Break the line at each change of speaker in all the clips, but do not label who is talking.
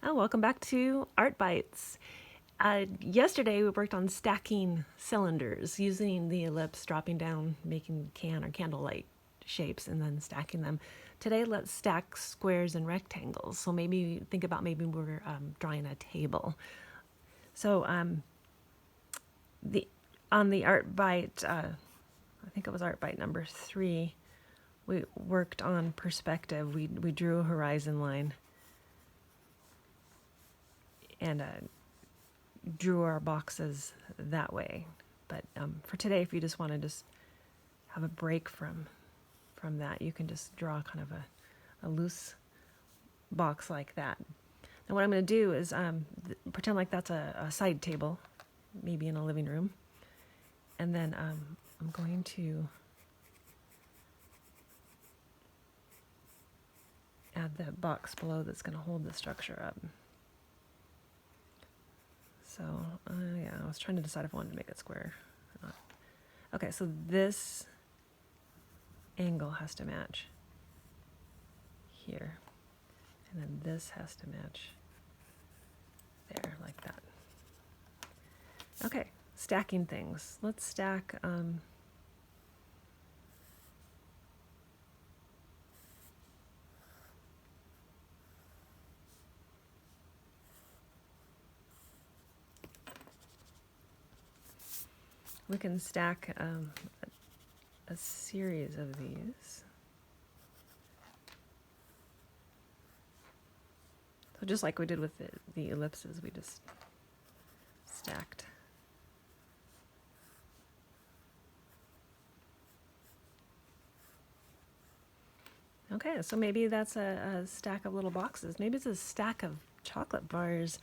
Oh, welcome back to Art Bites. Yesterday we worked on stacking cylinders using the ellipse, dropping down, making can or candlelight shapes, and then stacking them. Today let's stack squares and rectangles. So maybe think about maybe we're drawing a table. So the on the Art Bite, I think it was Art Bite number 3, we worked on perspective. We drew a horizon line and drew our boxes that way. But for today, if you just want to just have a break from that, you can just draw kind of a loose box like that. Now what I'm going to do is pretend like that's a side table, maybe in a living room. And then I'm going to add the box below that's going to hold the structure up. So yeah, I was trying to decide if I wanted to make it square or not. Okay, so this angle has to match here, and then this has to match there, like that. Okay, stacking things. Let's stack we can stack a series of these. So just like we did with the ellipses, we just stacked. Okay, so maybe that's a stack of little boxes. Maybe it's a stack of chocolate bars.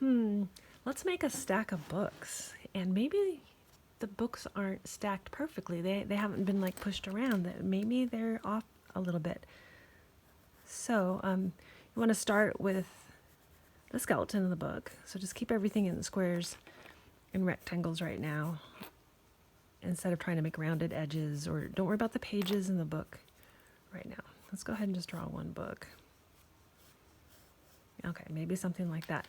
Let's make a stack of books. And maybe the books aren't stacked perfectly. They haven't been like pushed around. Maybe they're off a little bit. So you want to start with the skeleton of the book. So just keep everything in squares and rectangles right now, instead of trying to make rounded edges, or don't worry about the pages in the book right now. Let's go ahead and just draw one book. Okay, maybe something like that.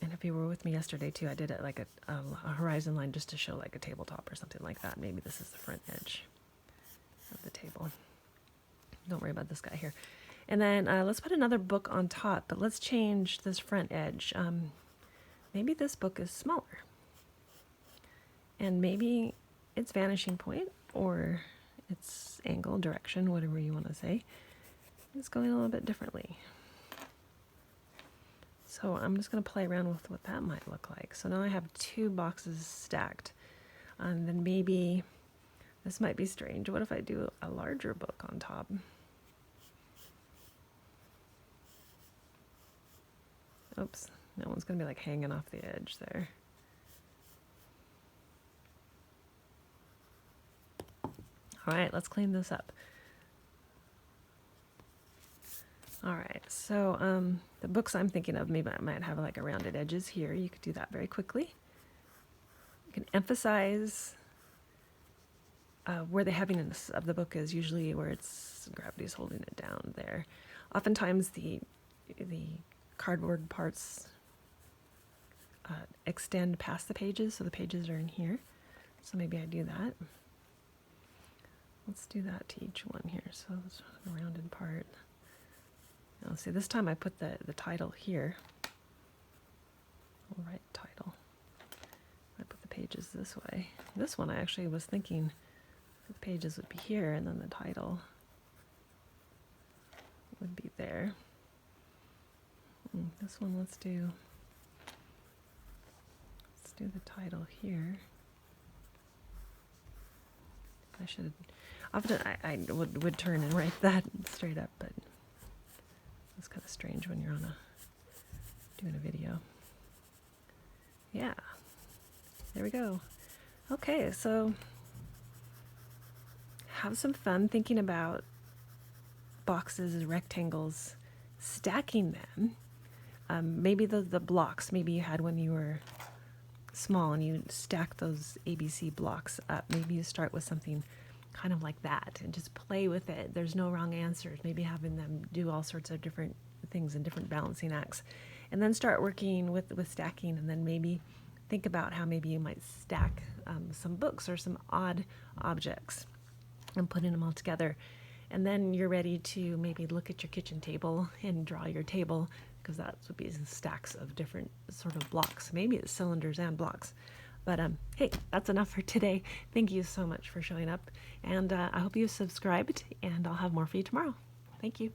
And if you were with me yesterday too, I did it like a horizon line just to show like a tabletop or something like that. Maybe this is the front edge of the table. Don't worry about this guy here. And then let's put another book on top, but let's change this front edge. Maybe this book is smaller. And maybe its vanishing point, or its angle, direction, whatever you want to say, is going a little bit differently. So I'm just going to play around with what that might look like. So now I have 2 boxes stacked. And then maybe this might be strange. What if I do a larger book on top? Oops, that one's going to be like hanging off the edge there. All right, let's clean this up. All right, so the books I'm thinking of, maybe I might have like a rounded edges here. You could do that very quickly. You can emphasize where the heaviness of the book is, usually where it's gravity's holding it down there. Oftentimes the cardboard parts extend past the pages, so the pages are in here. So maybe I do that. Let's do that to each one here. So it's a rounded part. Now see, this time I put the title here. I'll write title. I put the pages this way. This one I actually was thinking the pages would be here, and then the title would be there. This one, let's do the title here. I should, often I would turn and write that straight up, but it's kind of strange when you're doing a video. Yeah, there we go. Okay, so have some fun thinking about boxes, rectangles, stacking them. Maybe the blocks, maybe you had when you were small and you stack those ABC blocks up. Maybe you start with something kind of like that, and just play with it. There's no wrong answers. Maybe having them do all sorts of different things and different balancing acts, and then start working with stacking, and then maybe think about how maybe you might stack some books or some odd objects and putting them all together. And then you're ready to maybe look at your kitchen table and draw your table, because that would be stacks of different sort of blocks. Maybe it's cylinders and blocks. But hey, that's enough for today. Thank you so much for showing up. And I hope you subscribed, and I'll have more for you tomorrow. Thank you.